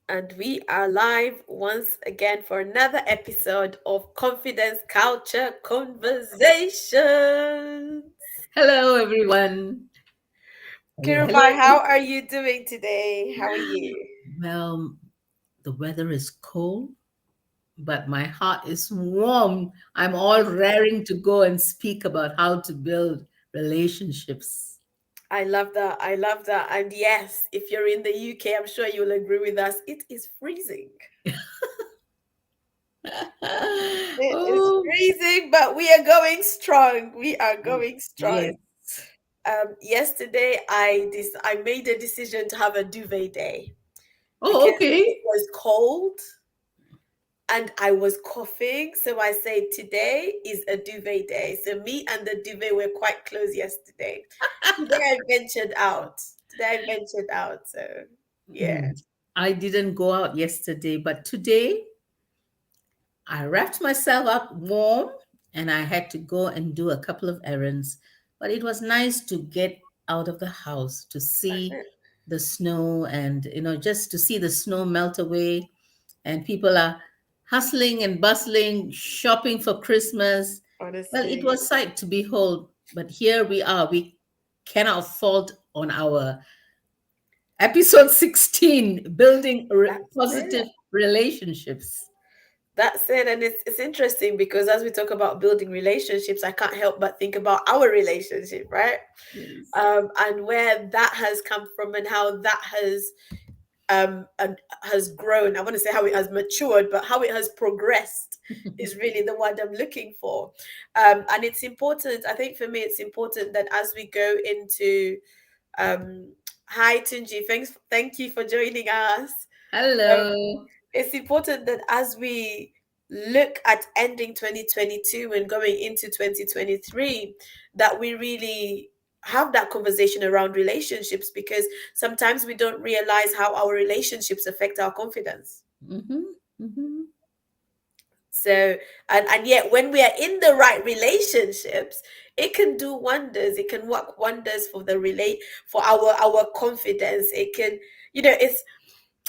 And we are live once again for another episode of Confidence Culture Conversations. Hello, everyone. Hello, Kirubai, hello. how are you doing today? How are you? Well, the weather is cold, but my heart is warm. I'm all raring to go and speak about how to build relationships. I love that. I love that. And yes, if you're in the UK, I'm sure you'll agree with us. It is freezing. It is Oh, freezing, but we are going strong. We are going strong. yes. Yesterday, I made a decision to have a duvet day Oh, because it okay. was cold and I was coughing. So I say today is a duvet day. So me and the duvet were quite close yesterday. Today I ventured out. Today I ventured out. So yeah. Mm. I didn't go out yesterday, but today I wrapped myself up warm and I had to go and do a couple of errands. But it was nice to get out of the house to That's see it. the snow and, just to see the snow melt away. And people are hustling and bustling, shopping for Christmas. Well, it Honestly. was sight to behold. But here we are. We cannot fault on our episode 16 building That's positive it. relationships. That's it. And it's interesting because as we talk about building relationships, I can't help but think about our relationship, right? Yes. And where that has come from and how that and has grown. I want to say how it has matured, but how it has progressed is really the word I'm looking for. And it's important. I think for me, it's important that as we go into hi Tunji, thank you for joining us. Um, Hello. it's important that as we look at ending 2022 and going into 2023, that we really have that conversation around relationships because sometimes we don't realize how our relationships affect our confidence. Mm-hmm. Mm-hmm. So and yet when we are in the right relationships, it can do wonders. It can work wonders for the relate for our confidence. It can, it's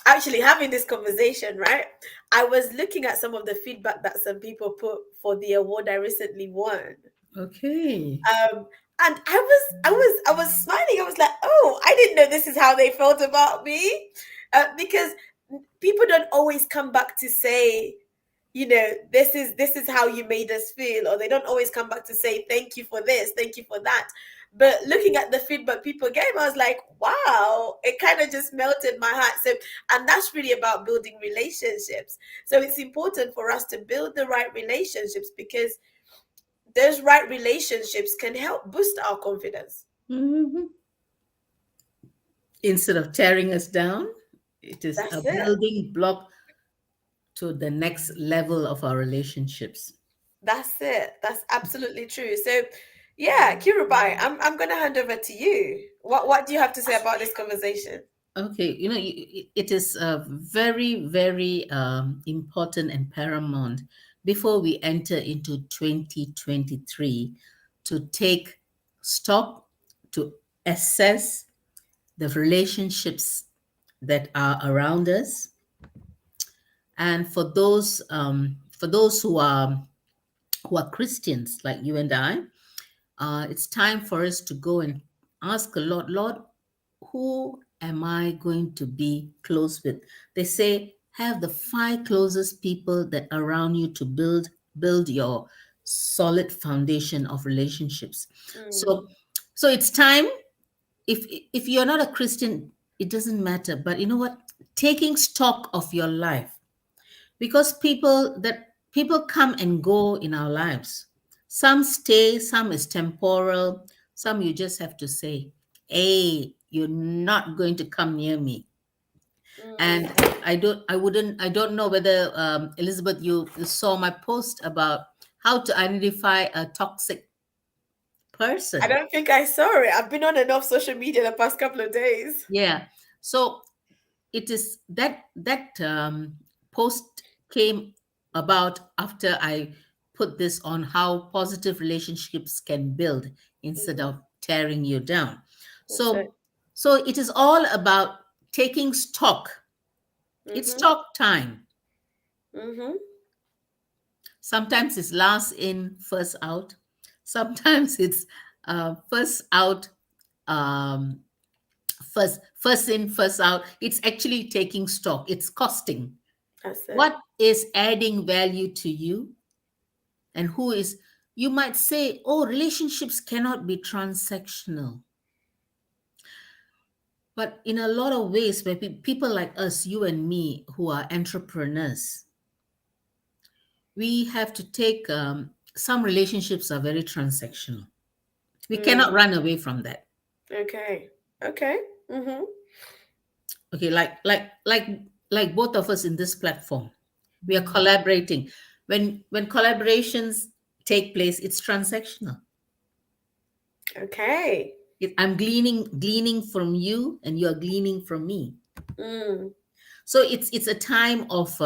actually having this conversation, right? I was looking at some of the feedback that some people put for the award I recently won. Okay. Um, and I was smiling. I was like, oh, I didn't know this is how they felt about me. Because people don't always come back to say, this is how you made us feel, or they don't always come back to say thank you for this, thank you for that. But looking at the feedback people gave, I was like, wow, it kind of just melted my heart. So, and that's really about building relationships. So it's important for us to build the right relationships because those right relationships can help boost our confidence. Mhm. Instead of tearing us down, it is a That's it. building block to the next level of our relationships. That's it. That's absolutely true. So, yeah, Kirubai, I'm gonna hand over to you. What do you have to say about this conversation? Okay, it is very, very important and paramount before we enter into 2023 to take stock, to assess the relationships that are around us, and for those who are Christians like you and I, it's time for us to go and ask the Lord, Lord, who am I going to be close with? They say have the five closest people that around you to build your solid foundation of relationships. Mm, So it's time. If you're not a Christian, it doesn't matter. But you know what? Taking stock of your life, because people come and go in our lives. Some stay, some is temporal, some you just have to say, hey, you're not going to come near me. And mm. I don't know whether Elizabeth, you saw my post about how to identify a toxic I person. don't think I saw it. I've been on and off social media the past couple of days. Yeah, so it is that post came about after I put this on how positive relationships can build instead Hmm. of tearing you down. That's it. So so it is all about taking stock It's Mm-hmm. talk time. Mm-hmm. Sometimes it's last in, first out. Sometimes it's first out, um, first in, first out. It's actually taking stock. It's costing. That's it. What is adding value to you, and who is? You might say, "Oh, relationships cannot be transactional." But in a lot of ways, where people like us, you and me, who are entrepreneurs, we have to take some relationships are very transactional. We cannot Mm. run away from that. Okay. Okay. Mm-hmm. Okay, like both of us in this platform, we are Mm. collaborating. When collaborations take place, it's transactional. Okay. I'm gleaning from you, and you're gleaning from me. Mm. So it's a time of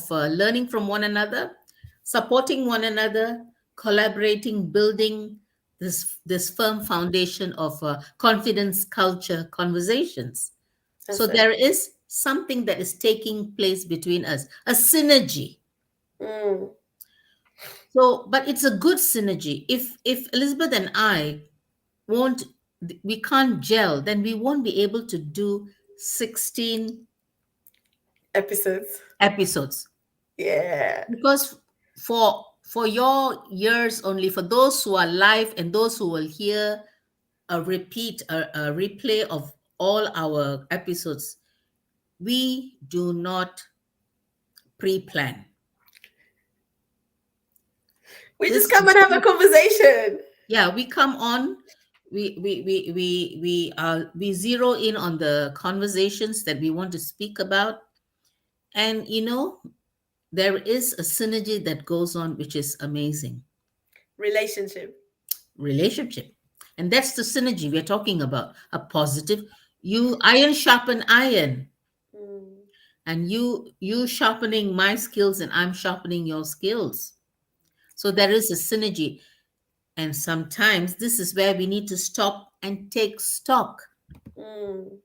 learning from one another, supporting one another, collaborating, building this firm foundation of confidence, culture, conversations. So That's it. there is something that is taking place between us, a synergy. Mm. So, but it's a good synergy. If Elizabeth and I won't, we can't gel, then we won't be able to do 16 Episodes. episodes. Yeah. Because for your years only, for those who are live and those who will hear a replay of all our episodes, we do not pre-plan. We just This come is and have a conversation. Yeah, we come on, we zero in on the conversations that we want to speak about, and there is a synergy that goes on, which is amazing. Relationship. Relationship, and that's the synergy we're talking about, a positive. You iron sharpen iron, Mm. and you sharpening my skills and I'm sharpening your skills, so there is a synergy. And sometimes this is where we need to stop and take stock. Mm.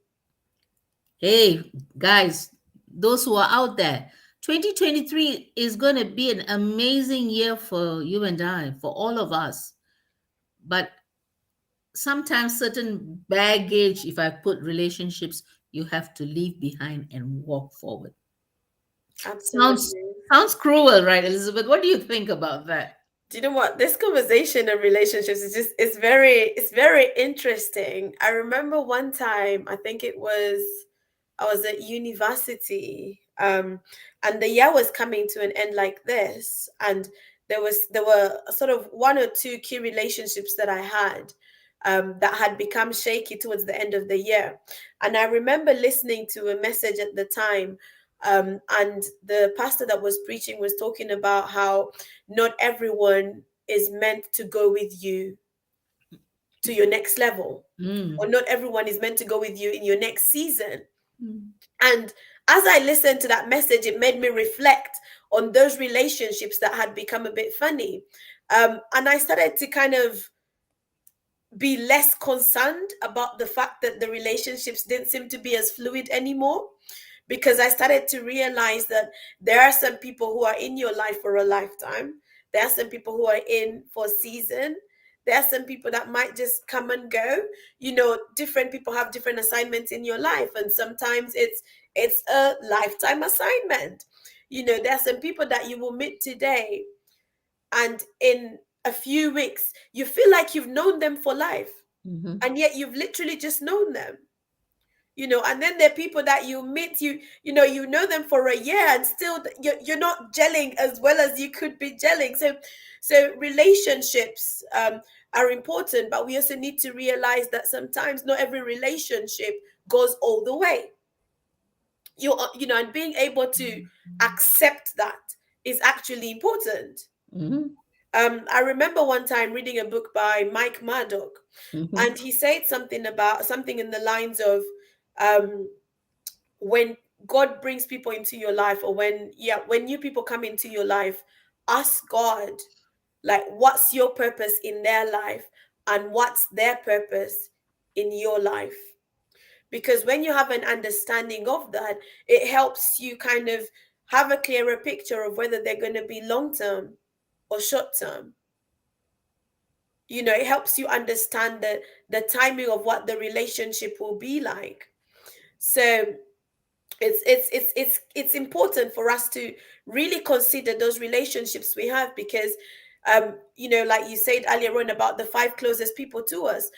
Hey, guys, those who are out there, 2023 is going to be an amazing year for you and I, for all of us. But sometimes certain baggage, if I put relationships, you have to leave behind and walk forward. Sounds Absolutely. sounds cruel, right, Elizabeth? What do you think about that? Do you know what, this conversation and relationships is just, it's very interesting. I remember one time, I think I was at university, and the year was coming to an end like this, and there were sort of one or two key relationships that I had, that had become shaky towards the end of the year. And I remember listening to a message at the time, and the pastor that was preaching was talking about how not everyone is meant to go with you to your next level, or Mm. not everyone is meant to go with you in your next season. Mm. And as I listened to that message, it made me reflect on those relationships that had become a bit funny. And I started to kind of be less concerned about the fact that the relationships didn't seem to be as fluid anymore, because I started to realize that there are some people who are in your life for a lifetime. There are some people who are in for a season. There are some people that might just come and go. Different people have different assignments in your life, and sometimes it's a lifetime assignment. There are some people that you will meet today, and in a few weeks you feel like you've known them for life, Mhm. and yet you've literally just known them. And then there are people that you meet, you know them for a year, and still you're not gelling as well as you could be gelling. So relationships, are important, but we also need to realize that sometimes not every relationship goes all the way. And being able to accept that is actually important. Mhm. I remember one time reading a book by Mike Murdoch, Mhm. and he said something in the lines of, um, when God brings people into your life, or when new people come into your life, ask God, like, what's your purpose in their life, and what's their purpose in your life. because when you have an understanding of that, it helps you kind of have a clearer picture of whether they're going to be long term or short term. It helps you understand the timing of what the relationship will be like. So it's important for us to really consider those relationships we have, because like you said earlier on about the 5 closest people to us,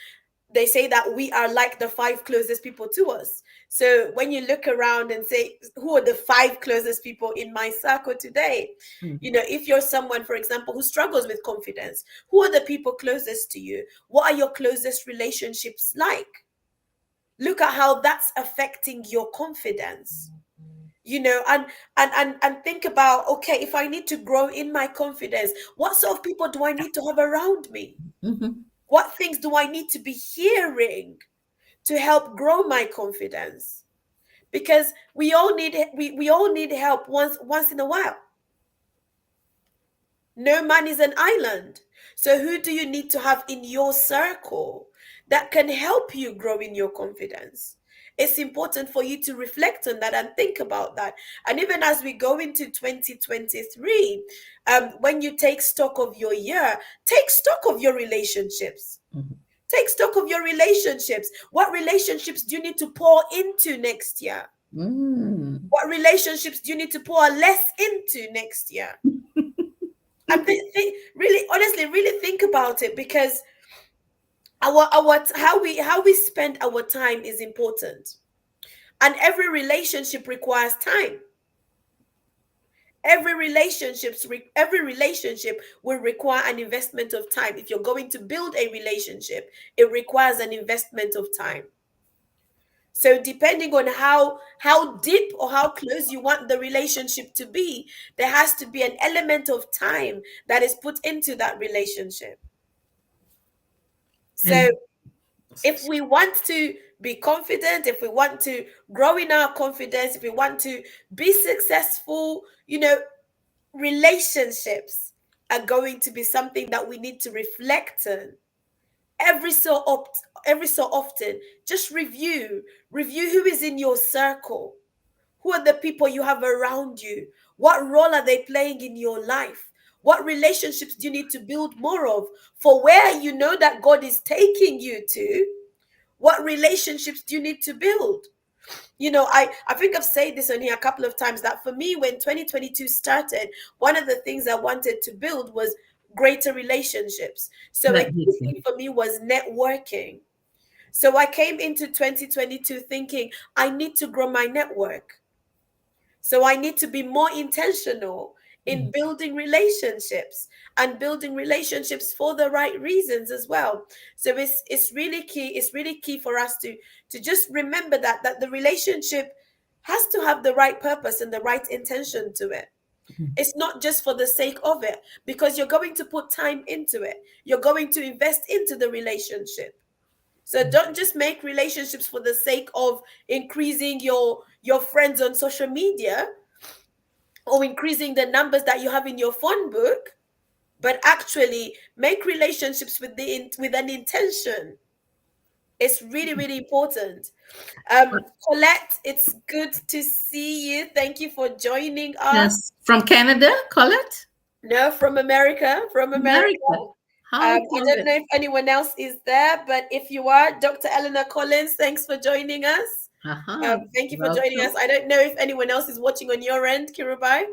they say that we are like the 5 closest people to us. So when you look around and say, who are the 5 closest people in my circle today? If you're someone, for example, who struggles with confidence, who are the people closest to you? What are your closest relationships like? Look at how that's affecting your confidence. And think about, okay, if I need to grow in my confidence, what sort of people do I need to have around me? What things do I need to be hearing to help grow my confidence? Because we all need help once in a while. No man is an island. So who do you need to have in your circle that can help you grow in your confidence? It's important for you to reflect on that and think about that. And even as we go into 2023, when you take stock of your year, take stock of your relationships. Take stock of your relationships. What relationships do you need to pour into next year? What relationships do you need to pour less into next year? And really, honestly, really think about it, because our how we spend our time is important, and every relationship requires time. Every relationship will require an investment of time. If you're going to build a relationship, it requires an investment of time. So depending on how deep or how close you want the relationship to be, there has to be an element of time that is put into that relationship. So if we want to be confident, if we want to grow in our confidence, if we want to be successful, relationships are going to be something that we need to reflect on every so often. Just review who is in your circle. Who are the people you have around you? What role are they playing in your life? What relationships do you need to build more of for where you know that God is taking you to? What relationships do you need to build? I think I've said this on here a couple of times, that for me, when 2022 started, one of the things I wanted to build was greater relationships. So a key thing for me was networking. So I came into 2022 thinking I need to grow my network. So I need to be more intentional in building relationships, and building relationships for the right reasons as well. So it's really key. It's really key for us to just remember that the relationship has to have the right purpose and the right intention to it. It's not just for the sake of it, because you're going to put time into it. You're going to invest into the relationship. So don't just make relationships for the sake of increasing your friends on social media, or increasing the numbers that you have in your phone book, but actually make relationships with an intention. It's really, really important. Colette, it's good to see you. Thank you for joining us. Yes, from Canada, Colette? No, from America. From America. Hi, I don't know if anyone else is there, but if you are, Dr. Eleanor Collins, thanks for joining us. Thank you for joining us. I don't know if anyone else is watching on your end, Kirubai.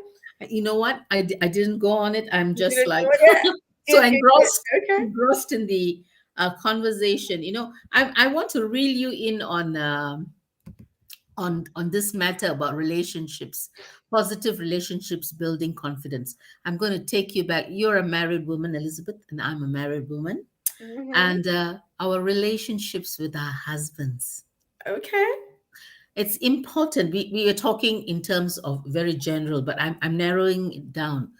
You know what? I didn't go on it. I'm just like so engrossed in the conversation. I want to reel you in on this matter about relationships, positive relationships, building confidence. I'm going to take you back. You're a married woman, Elizabeth, and I'm a married woman. And our relationships with our husbands. Okay. It's important. We are talking in terms of very general, but I'm narrowing it down.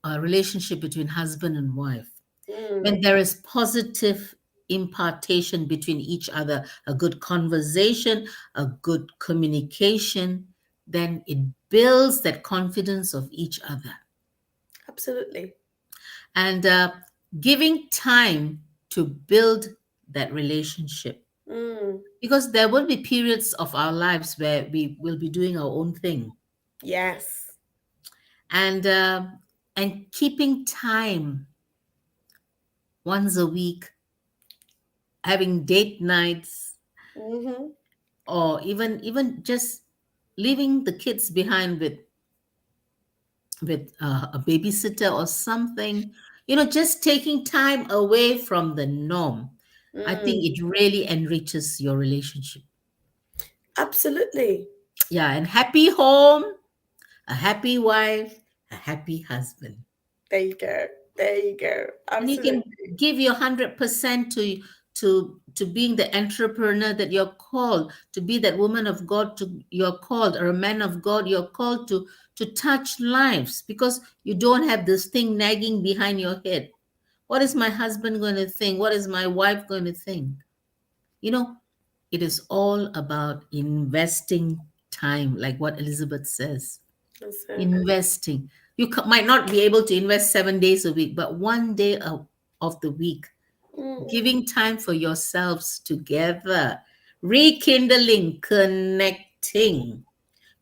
A relationship between husband and wife. When there is positive impartation between each other, a good conversation, a good communication, then it builds that confidence of each other. Absolutely. And giving time to build that relationship. because there will be periods of our lives where we will be doing our own thing, Yes. and keeping time once a week, having date nights, Mm-hmm. or even just leaving the kids behind with a babysitter or something, just taking time away from the norm. I think Mm. it really enriches your relationship. Absolutely. Yeah, and happy home, a happy wife, a happy husband. There you go. There you go. And you can Absolutely. give your 100% to being the entrepreneur that you're called to be, that woman of God to you're called, or a man of God you're called to touch lives, because you don't have this thing nagging behind your head. What is my husband going to think? What is my wife going to think? You know, it is all about investing time, like what Elizabeth says. That's it. Investing. You might not be able to invest 7 days a week, but one day of the week, Mm. giving time for yourselves together, rekindling, connecting,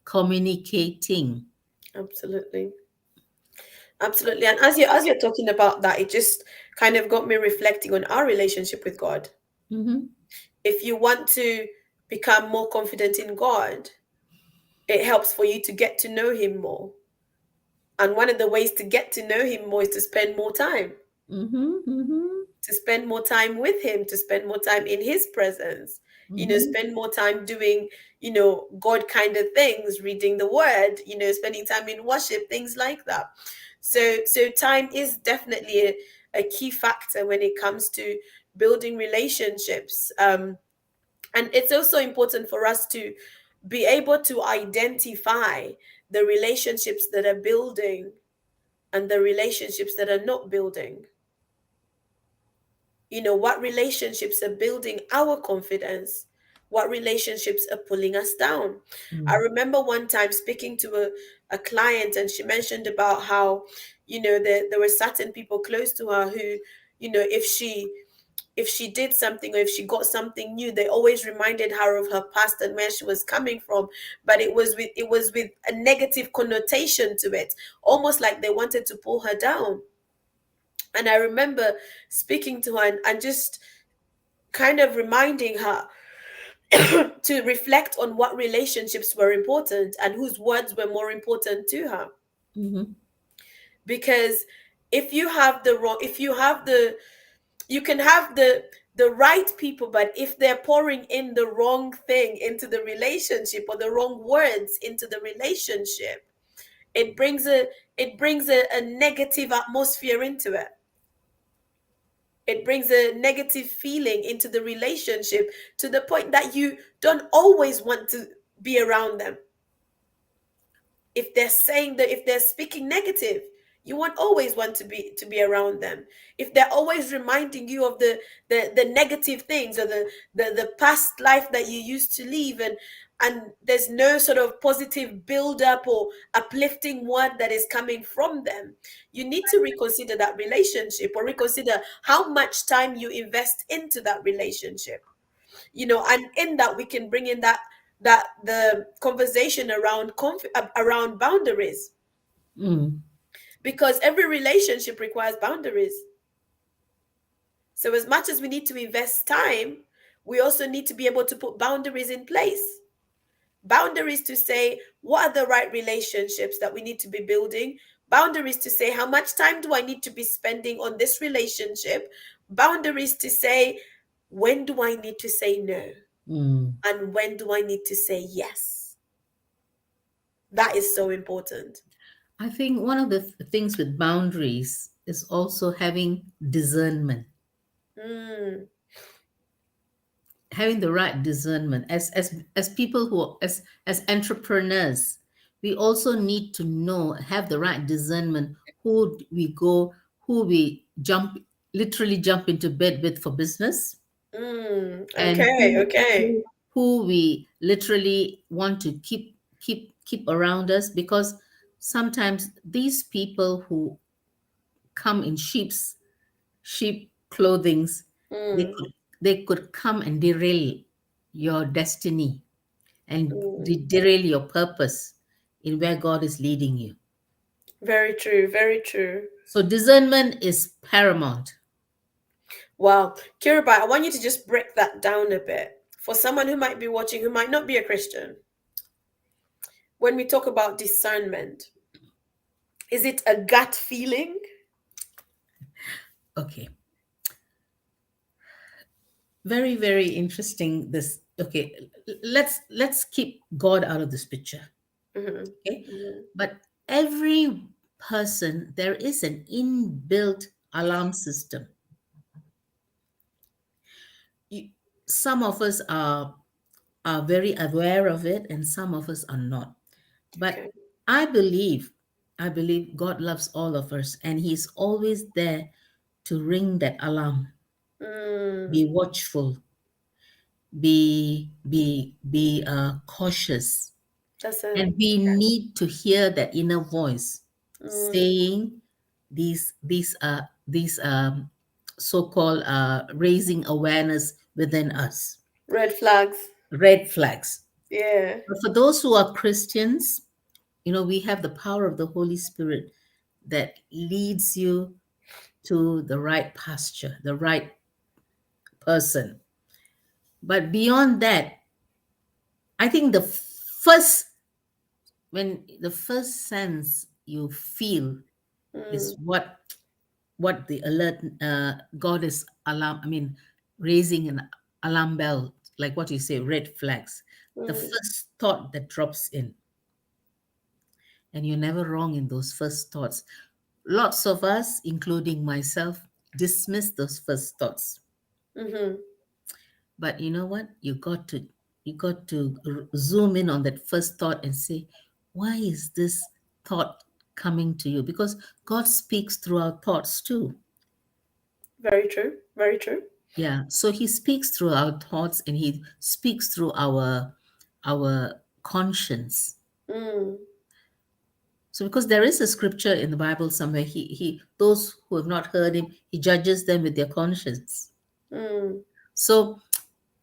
communicating. Absolutely. Absolutely. And as you're talking about that, it just kind of got me reflecting on our relationship with God. Mhm, If you want to become more confident in God, it helps for you to get to know him more. And one of the ways to get to know him more is to spend more time, mhm, mhm, to spend more time with him, to spend more time in his presence, mhm, spend more time doing, God kind of things, reading the word, spending time in worship, things like that. So time is definitely a key factor when it comes to building relationships. And it's also important for us to be able to identify the relationships that are building and the relationships that are not building. What relationships are building our confidence, what relationships are pulling us down. I mhm, remember one time speaking to a client, and she mentioned about how there were certain people close to her who, if she did something, or if she got something new, they always reminded her of her past and where she was coming from, but it was with a negative connotation to it, almost like they wanted to pull her down. And I remember speaking to her, and just kind of reminding her to reflect on what relationships were important and whose words were more important to her. mhm, Because if you have the wrong if you have the you can have the right people, but if they're pouring in the wrong thing into the relationship, or the wrong words into the relationship, it brings a negative atmosphere into it. It brings a negative feeling into the relationship, to the point that you don't always want to be around them. If they're speaking negative, you won't always want to be around them. If they're always reminding you of the negative things, or the past life that you used to live, and there's no sort of positive build up or uplifting word that is coming from them, you need to reconsider that relationship, or reconsider how much time you invest into that relationship. And in that, we can bring in that the conversation around boundaries, mm, because every relationship requires boundaries. So as much as we need to invest time, we also need to be able to put boundaries in place. Boundaries to say what are the right relationships that we need to be building. Boundaries to say how much time do I need to be spending on this relationship. Boundaries to say when do I need to say no, mm. and when do I need to say yes. That is so important. I think one of the things with boundaries is also having discernment, Mm, having the right discernment. As people who as entrepreneurs, we also need to know, have the right discernment, who we go, who we literally jump into bed with for business, and okay, okay. who we literally want to keep around us, because sometimes these people who come in sheep clothings, they Mm, could they could come and derail your destiny and Mm. derail your purpose in where God is leading you. Very true. Very true. So discernment is paramount. Wow. Kiribai, I want you to just break that down a bit for someone who might be watching who might not be a Christian. When we talk about discernment, is it a gut feeling? Okay. Very, very interesting. This. Okay. Let's keep God out of this picture. Mhm, Okay. mhm. But every person, there is an inbuilt alarm system. You, some of us are very aware of it, and some of us are not. But Okay. I believe, I believe God loves all of us, and He's always there to ring that alarm. Be Mm, watchful, be cautious, that's it. and we need to hear that inner voice Mm, saying these so-called raising awareness within us, red flags. red flags. Yeah. But for those who are Christians, we have the power of the Holy Spirit that leads you to the right pasture, the right person. But beyond that, I think the first sense you feel is Mm, what the alert God is alarm. I mean, raising an alarm bell, like what you say, red flags. The mm, first thought that drops in, and you're never wrong in those first thoughts. Lots of us, including myself, dismiss those first thoughts. mm-hmm. But you know what? You got to zoom in on that first thought and say, why is this thought coming to you? Because God speaks through our thoughts too. Very true. Very true. Yeah. So He speaks through our thoughts, and He speaks through our conscience. Mm, So because there is a scripture in the Bible somewhere, he those who have not heard Him, He judges them with their conscience. mm, So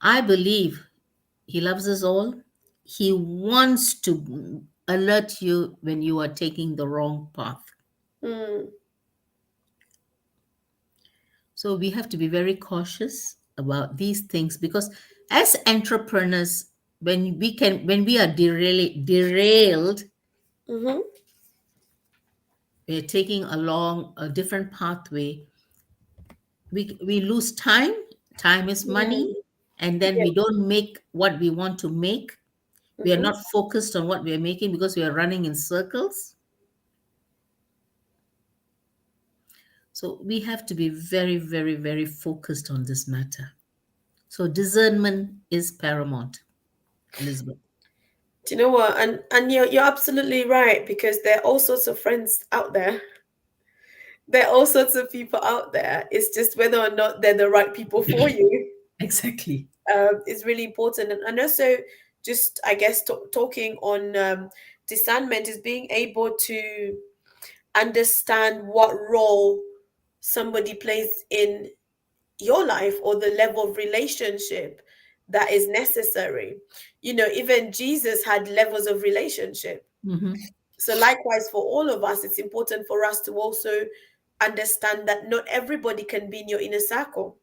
I believe He loves us all. He wants to alert you when you are taking the wrong path. mm, So we have to be very cautious about these things, because as entrepreneurs, when we are derailed, mm-hmm. we're taking along a different pathway. We lose time. Time is money, Mm, and then yeah. we don't make what we want to make. We are Mm-hmm. not focused on what we are making because we are running in circles. So we have to be very, very, very focused on this matter. So discernment is paramount, Elizabeth. Do you know what? And you're absolutely right, because there are all sorts of friends out there. There are all sorts of people out there. It's just whether or not they're the right people for you. Exactly. Is really important. And also, just I guess talking on discernment is being able to understand what role somebody plays in your life, or the level of relationship that is necessary. Even Jesus had levels of relationship. Hmm. So likewise, for all of us, it's important for us to also understand that not everybody can be in your inner circle.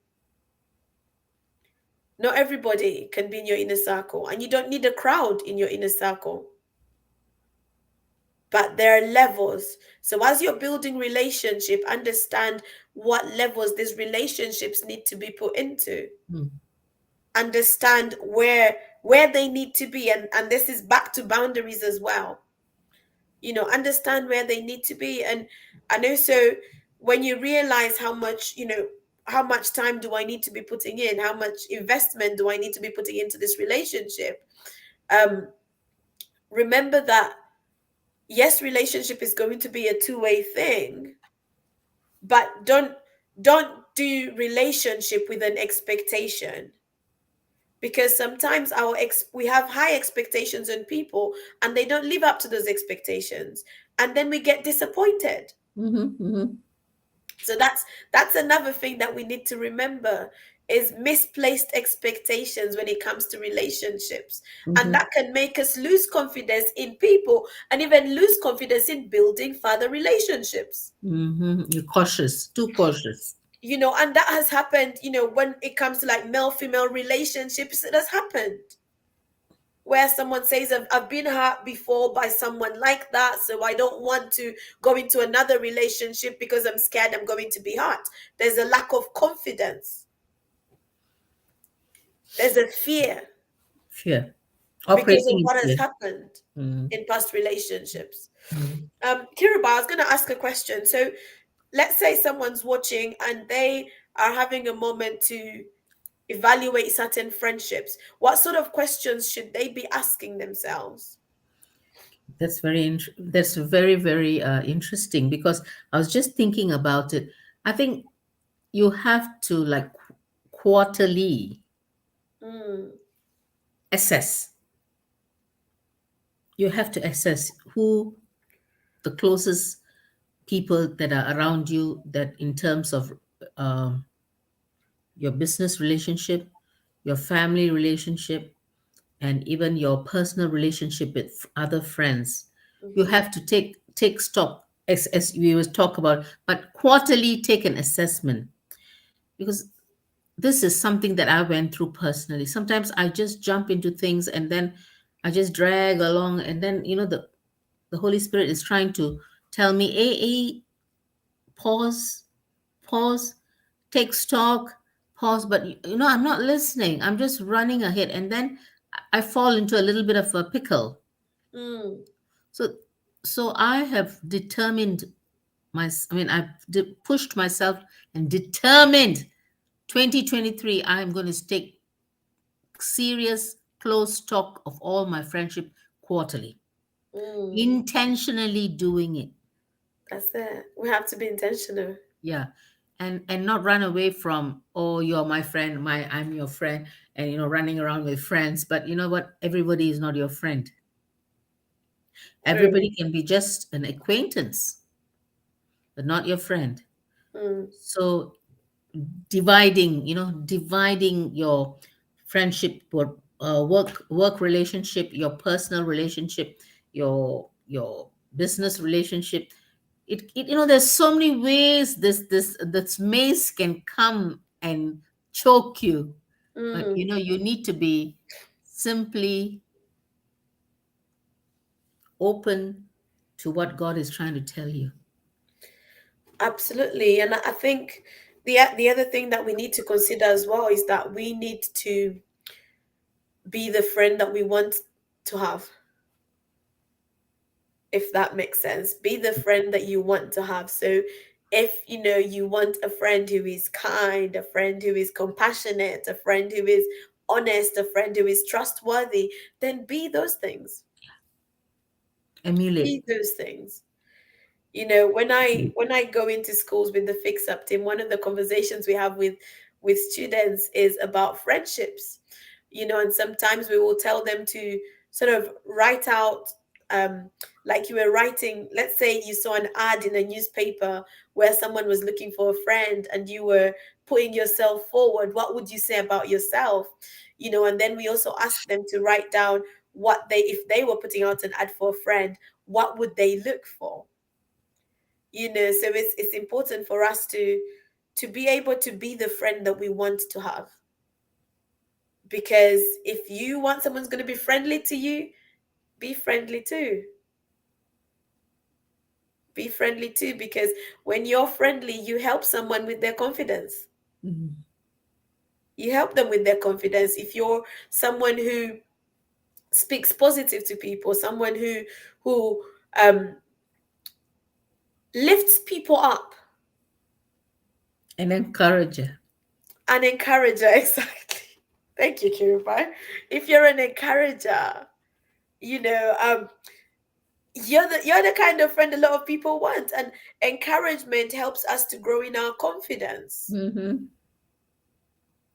Not everybody can be in your inner circle, and you don't need a crowd in your inner circle. But there are levels. So as you're building relationship, understand what levels these relationships need to be put into. Understand where they need to be, and this is back to boundaries as well. Understand where they need to be, and also, when you realize how much time do I need to be putting in, how much investment do I need to be putting into this relationship, um remember that, yes, relationship is going to be a two-way thing, but don't do relationship with an expectation, because sometimes we have high expectations on people, and they don't live up to those expectations, and then we get disappointed. Hmm. Hmm. So that's another thing that we need to remember, is misplaced expectations when it comes to relationships. And Mm-hmm. that can make us lose confidence in people and even lose confidence in building further relationships. Mm-hmm. You're cautious, too cautious. And that has happened, when it comes to like male female relationships, it has happened where someone says, I've been hurt before by someone like that, so I don't want to go into another relationship because I'm scared I'm going to be hurt. There's a lack of confidence, there's a fear Fear. because of Operating in what has fear. happened Mm-hmm. in past relationships. Mm-hmm. Kiruba, I was going to ask a question. So let's say someone's watching and they are having a moment to evaluate certain friendships. What sort of questions should they be asking themselves? That's very, very interesting, because I was just thinking about it. I think you have to, like, quarterly Mm, assess. You have to assess who the closest people that are around you, that in terms of um, your business relationship, your family relationship, and even your personal relationship with other friends. You mhm, have to take stock, as we will talk about, but quarterly take an assessment, because this is something that I went through personally. Sometimes I just jump into things and then I just drag along, and then the Holy Spirit is trying to tell me, hey, pause, pause, take stock, pause. But I'm not listening. I'm just running ahead, and then I fall into a little bit of a pickle. mm, So, so I have determined I mean, I've pushed myself and determined 2023, I'm going to take serious, close stock of all my friendship quarterly, mm. intentionally doing it. That's it. We have to be intentional. Yeah. And not run away from, oh, you're my friend, I'm your friend, and running around with friends. But you know what? Everybody is not your friend. True. Everybody can be just an acquaintance, but not your friend. Mm, So dividing your friendship, work relationship, your personal relationship, your business relationship. There's so many ways this maze can come and choke you. But mm. you need to be simply open to what God is trying to tell you. Absolutely. And I think the other thing that we need to consider as well is that we need to be the friend that we want to have, if that makes sense. Be the friend that you want to have. So if you want a friend who is kind, a friend who is compassionate, a friend who is honest, a friend who is trustworthy, then be those things. Emulate. Be those things. When I go into schools with the Fix Up team, one of the conversations we have with students is about friendships. And sometimes we will tell them to sort of write out, like you were writing. Let's say you saw an ad in a newspaper where someone was looking for a friend and you were putting yourself forward. What would you say about yourself? And then we also ask them to write down what they if they were putting out an ad for a friend, what would they look for? So it's important for us to be able to be the friend that we want to have, because if you want someone's going to be friendly to you, be friendly too. Be friendly too, because when you're friendly, you help someone with their confidence. Mhm. You help them with their confidence. If you're someone who speaks positive to people, someone who um lifts people up, An encourager. an encourager. Exactly. Thank you, Kirubai. If you're an encourager, you know you're the kind of friend a lot of people want, and encouragement helps us to grow in our confidence. Mm-hmm.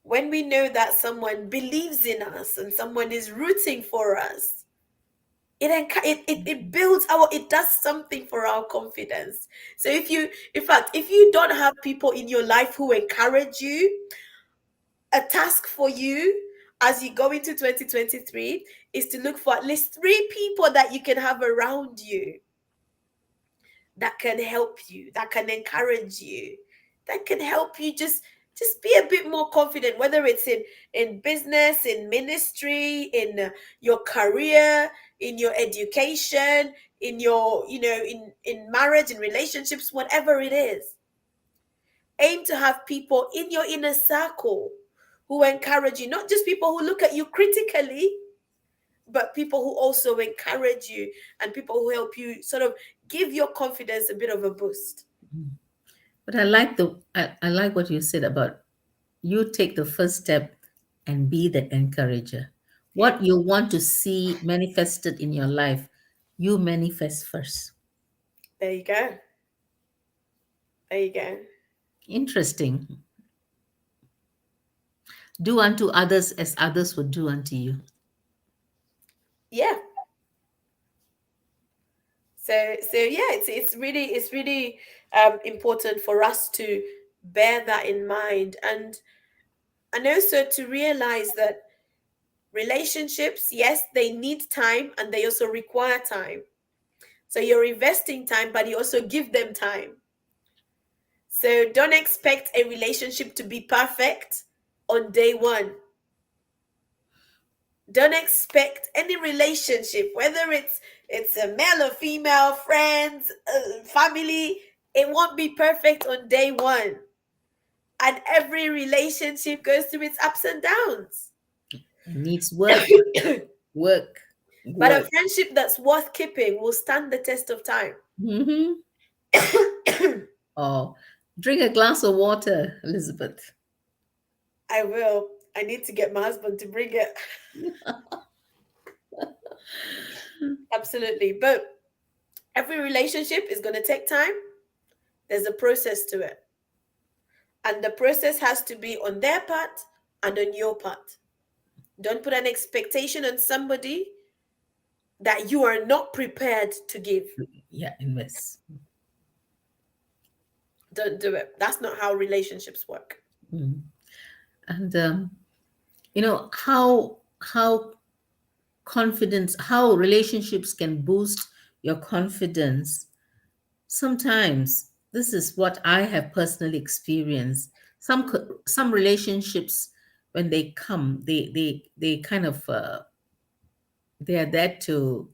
When we know that someone believes in us and someone is rooting for us, it builds it does something for our confidence. So if you in fact if you don't have people in your life who encourage you, a task for you as you go into 2023 is to look for at least 3 people that you can have around you that can help you, that can encourage you, that can help you just be a bit more confident, whether it's in business, in ministry, in your career, in your education, in your, in marriage, in relationships, whatever it is. Aim to have people in your inner circle who encourage you, not just people who look at you critically, but people who also encourage you and people who help you sort of give your confidence a bit of a boost. But I like what you said about you take the first step and be the encourager. Yeah, What you want to see manifested in your life, you manifest first. there you go. There you go. Interesting. Do unto others as others would do unto you. Yeah. So yeah, it's really important for us to bear that in mind, and also to realize that relationships, yes, they need time and they also require time. So you're investing time, but you also give them time. So don't expect a relationship to be perfect on day one. Don't expect any relationship, whether it's a male or female, friends, family, it won't be perfect on day one. And every relationship goes through its ups and downs. It needs work, work, But a work. friendship that's worth keeping will stand the test of time. Hmm. Oh, drink a glass of water, Elizabeth. I will. I need to get my husband to bring it. Absolutely. But every relationship is going to take time. There's a process to it. And the process has to be on their part and on your part. Don't put an expectation on somebody that you are not prepared to give. Yeah, invest. Don't do it. That's not how relationships work. Mm. And you know how confidence, how relationships can boost your confidence. Sometimes this is what I have personally experienced. Some relationships, when they come, they kind of they are there to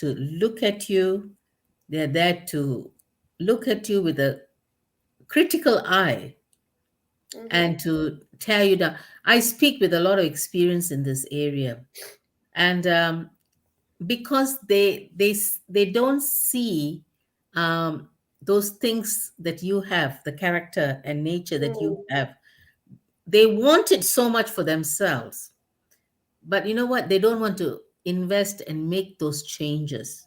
look at you. They're there to look at you with a critical eye Mm-hmm. and to tear you down. I speak with a lot of experience in this area, and because they don't see um, those things that you have, the character and nature that you Mm, have. They want it so much for themselves, but you know what? They don't want to invest and make those changes.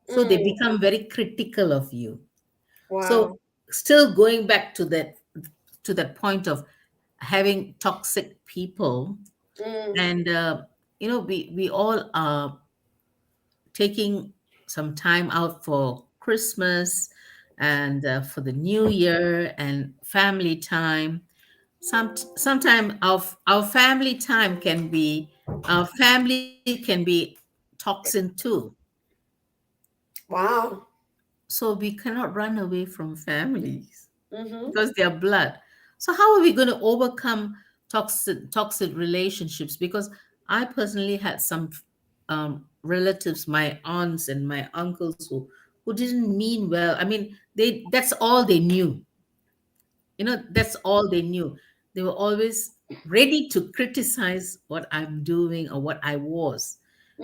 So they mm. become very critical of you. So Wow. still going back to that point of having toxic people, Mm, and we all are taking some time out for Christmas and for the New Year and family time. Sometime our family time can be our family can be toxin too. wow. So we cannot run away from families Mm-hmm. because they are blood. So how are we going to overcome toxic relationships? Because I personally had some relatives, my aunts and my uncles, who didn't mean well. I mean, that's all they knew. That's all they knew. They were always ready to criticize what I'm doing or what I was.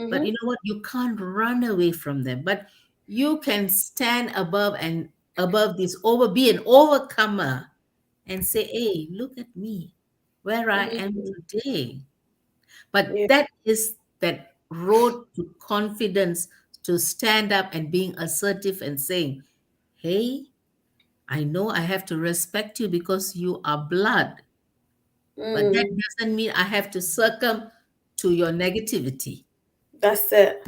But you Mm-hmm. know what? You can't run away from them. But you can stand above and above this, be an overcomer and say, hey, look at me, where I am Mm-hmm. today. But Yeah. that is that road to confidence, to stand up and being assertive and saying, hey, I know I have to respect you because you are blood, but that Mm, doesn't mean I have to succumb to your negativity. that's it.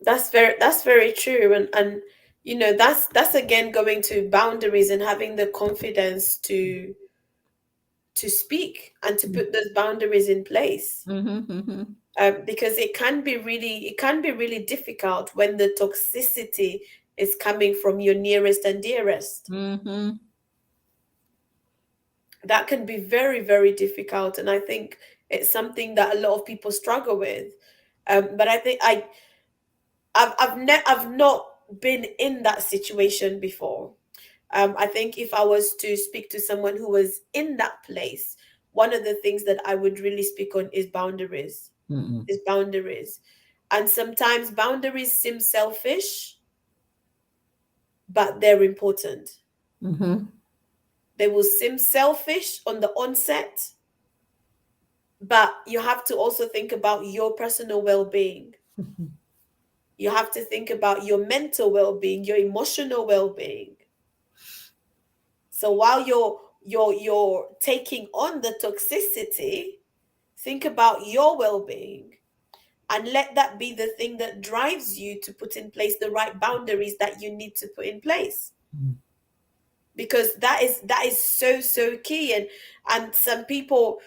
That's very true. And that's again going to boundaries and having the confidence to speak and to put those boundaries in place. Because it can be really difficult when the toxicity is coming from your nearest and dearest. That can be very, very difficult, and I think it's something that a lot of people struggle with. But I think I've not been in that situation before. I think if I was to speak to someone who was in that place, one of the things that I would really speak on is boundaries. Is boundaries. And sometimes boundaries seem selfish, but they're important. They will seem selfish on the onset, but you have to also think about your personal well-being. You have to think about your mental well-being, your emotional well-being. So while you're taking on the toxicity, think about your well-being and let that be the thing that drives you to put in place the right boundaries that you need to put in place. Because that is so key. And some people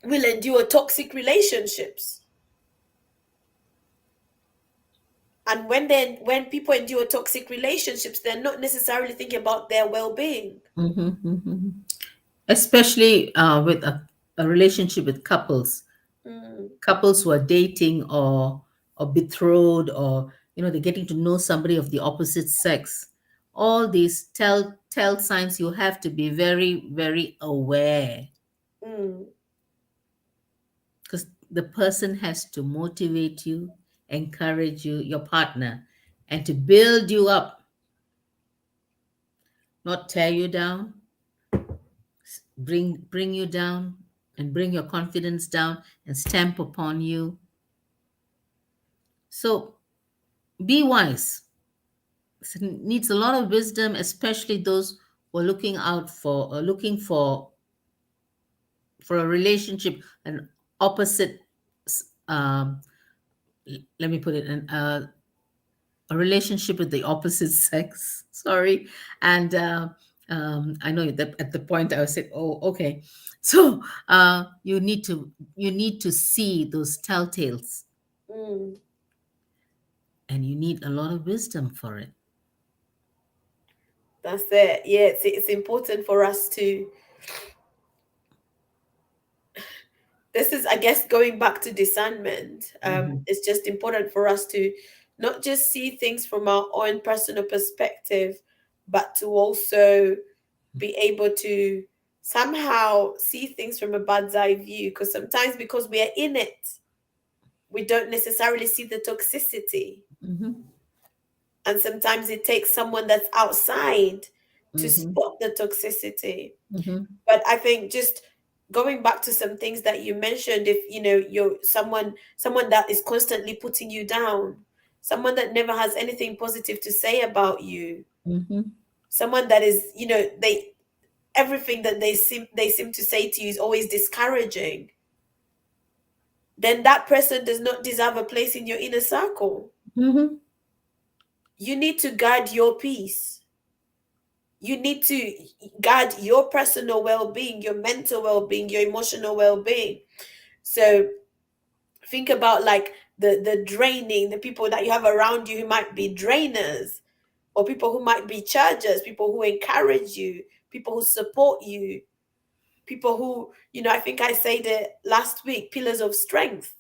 will endure toxic relationships. And when people endure toxic relationships, they're not necessarily thinking about their well-being. Especially with a relationship with couples. Couples who are dating or betrothed, or they're getting to know somebody of the opposite sex. All these tell signs, you have to be very, very aware, because the person has to motivate you, encourage you, your partner, and to build you up, not tear you down, bring you down, and bring your confidence down and stamp upon you. So be wise. It needs a lot of wisdom, especially those who are looking for a relationship, an opposite. Um, Let me put it in a relationship with the opposite sex. Sorry, and I know that at the point I was saying, oh, okay. So you need to see those telltales, and you need a lot of wisdom for it. That's it. Yeah, it's important for us to. This is, I guess, going back to discernment. It's just important for us to not just see things from our own personal perspective, but to also be able to somehow see things from a bird's eye view. Because sometimes, because we are in it, we don't necessarily see the toxicity. And sometimes it takes someone that's outside to spot the toxicity. But I think just going back to some things that you mentioned, if you're someone that is constantly putting you down, someone that never has anything positive to say about you, someone that is they everything that they seem to say to you is always discouraging, then that person does not deserve a place in your inner circle. You need to guard your peace. You need to guard your personal well-being, your mental well-being, your emotional well-being. So think about like the draining, the people that you have around you who might be drainers, or people who might be chargers, people who encourage you, people who support you, people who, I think I said it last week, pillars of strength.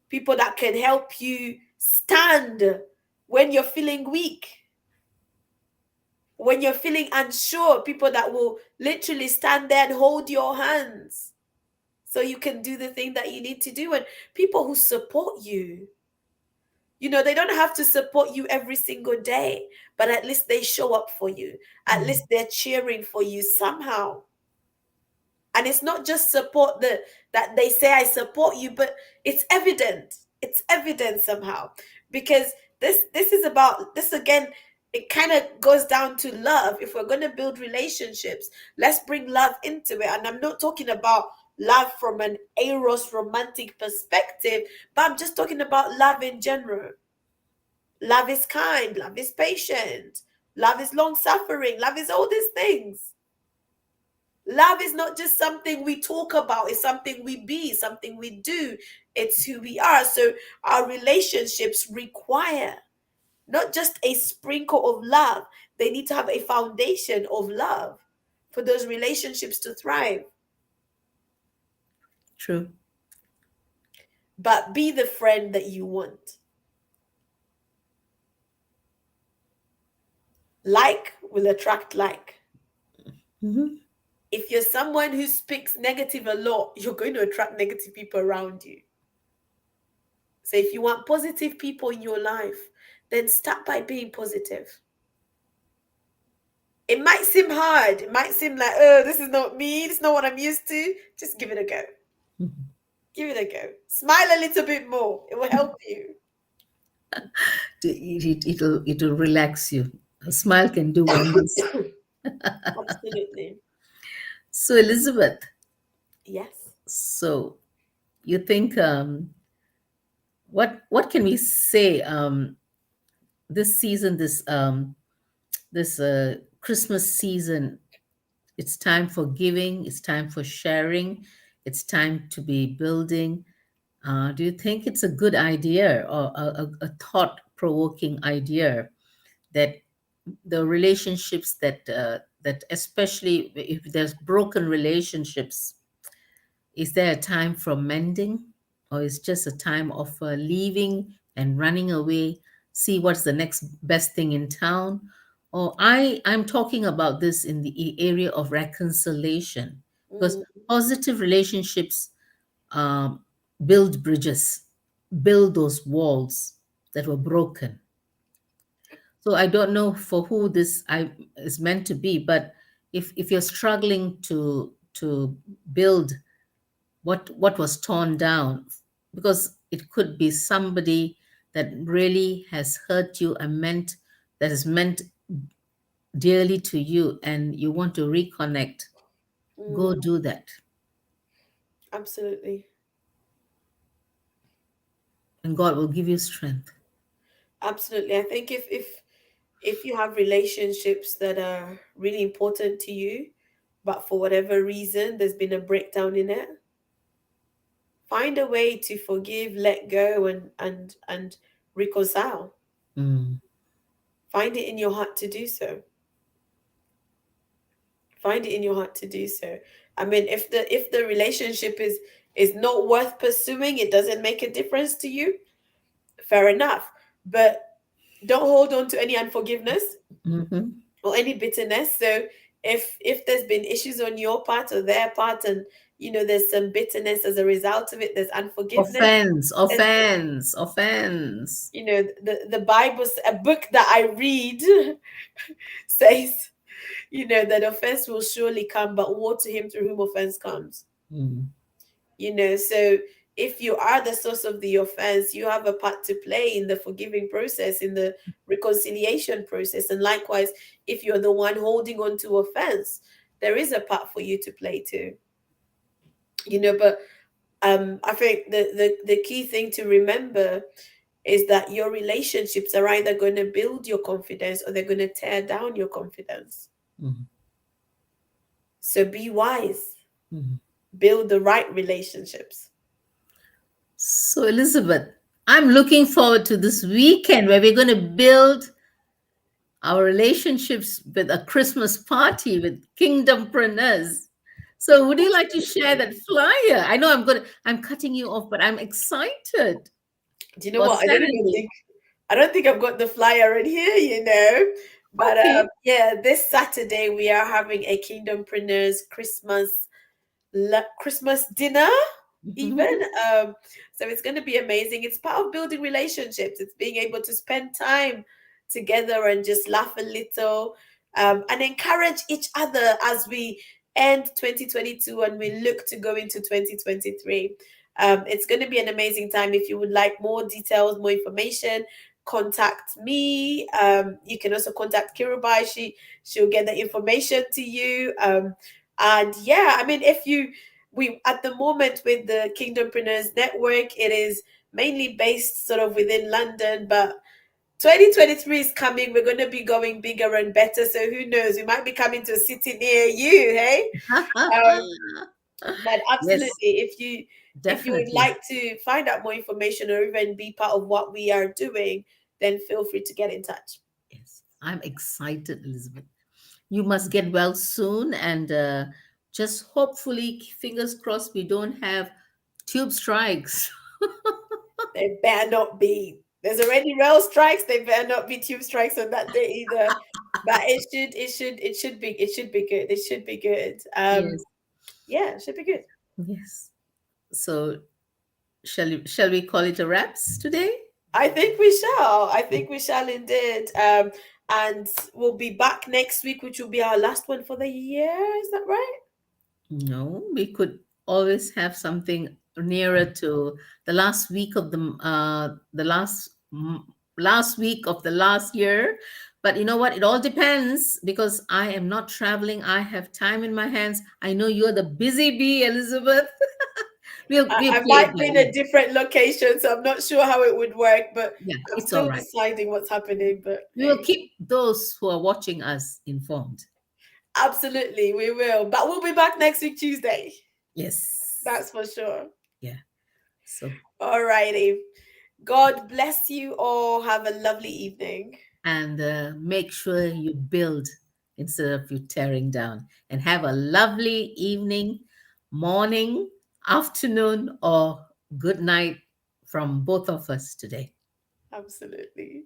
People that can help you stand when you're feeling weak, when you're feeling unsure, people that will literally stand there and hold your hands so you can do the thing that you need to do. And people who support you, they don't have to support you every single day, but at least they show up for you. At least they're cheering for you somehow. And it's not just support that they say I support you, but it's evident. It's evident somehow. Because this is about this again. It kind of goes down to love. If we're going to build relationships, let's bring love into it. And I'm not talking about love from an eros romantic perspective, but I'm just talking about love in general. Love is kind, love is patient, love is long suffering, love is all these things. Love is not just something we talk about, it's something we be, something we do. It's who we are. So our relationships require not just a sprinkle of love, they need to have a foundation of love for those relationships to thrive. True. But be the friend that you want. Like will attract like. Mhm. If you're someone who speaks negative a lot, you're going to attract negative people around you. So if you want positive people in your life, then start by being positive. It might seem hard. It might seem like, oh, this is not me. This is not what I'm used to. Just give it a go. Mhm. Give it a go. Smile a little bit more. It will help you. It'll relax you. A smile can do wonders. Absolutely. So, Elizabeth, Yes. so you think what can we say this season, this Christmas season? It's time for giving. It's time for sharing. It's time to be building. Do you think it's a good idea or a thought-provoking idea that the relationships that especially if there's broken relationships, is there a time for mending, or is just a time of leaving and running away, see what's the next best thing in town? Or I'm talking about this in the area of reconciliation, because Mm, positive relationships um, build bridges, build those walls that were broken. So I don't know for who this I is meant to be, but if you're struggling to build what was torn down, because it could be somebody that really has hurt you and meant that is meant dearly to you, and you want to reconnect, go mm, do that, absolutely. and God will give you strength. Absolutely. I think if you have relationships that are really important to you, but for whatever reason there's been a breakdown in it, find a way to forgive, let go, and reconcile. Mm. Find it in your heart to do so. Find it in your heart to do so. I mean, if the relationship is not worth pursuing, it doesn't make a difference to you, fair enough. But don't hold on to any unforgiveness Hmm. or any bitterness. So if there's been issues on your part or their part, and there's some bitterness as a result of it, there's unforgiveness. Offense, There's, offense, offense. the Bible, a book that I read says, that offense will surely come, but woe to him through whom offense comes. Mm. So if you are the source of the offense, you have a part to play in the forgiving process, in the reconciliation process. And likewise, if you're the one holding on to offense, there is a part for you to play too. But I think the key thing to remember is that your relationships are either going to build your confidence or they're going to tear down your confidence. Mhm. So be wise, Mhm. build the right relationships. So, Elizabeth, I'm looking forward to this weekend where we're going to build our relationships with a Christmas party with Kingdompreneurs. So, would you like to share that flyer? I know I'm cutting you off, but I'm excited Do you know for what? Saturday. I don't think I've got the flyer in here. But Okay. yeah, this Saturday we are having a Kingdompreneurs Christmas dinner even. Mhm. So it's going to be amazing. It's part of building relationships. It's being able to spend time together and just laugh a little, and encourage each other as we end 2022 and we look to go into 2023. It's going to be an amazing time. If you would like more details, more information, contact me. You can also contact Kirubai. She'll get the information to you. And yeah, I mean, if you we at the moment with the Kingdompreneurs Network, it is mainly based sort of within London, but 2023 is coming. We're going to be going bigger and better. So who knows? We might be coming to a city near you, hey? Um, but absolutely, Yes, if you would definitely. like to find out more information or even be part of what we are doing, then feel free to get in touch. Yes, I'm excited, Elizabeth. You must get well soon, and just hopefully, fingers crossed, we don't have tube strikes. There better not be. There's already rail strikes. There better not be tube strikes on that day either. But it should be good. It should be good. Yes, Yeah, it should be good. yes. So, shall we call it a wraps today? I think we shall. I think we shall indeed. And we'll be back next week, which will be our last one for the year. Is that right? No, we could always have something nearer to the last week of last week of the last year. But you know what? It all depends because I am not traveling. I have time in my hands. I know you're the busy bee, Elizabeth. We'll I play it might by be in ear. a different location, so I'm not sure how it would work, but Yeah, I'm it's all still right. deciding what's happening. But We will hey, keep those who are watching us informed. absolutely, we will. But we'll be back next week, Tuesday. Yes. That's for sure. Yeah. So, All righty. God bless you all. Have a lovely evening. and make sure you build instead of you tearing down. And have a lovely evening, morning, afternoon, or good night from both of us today. Absolutely.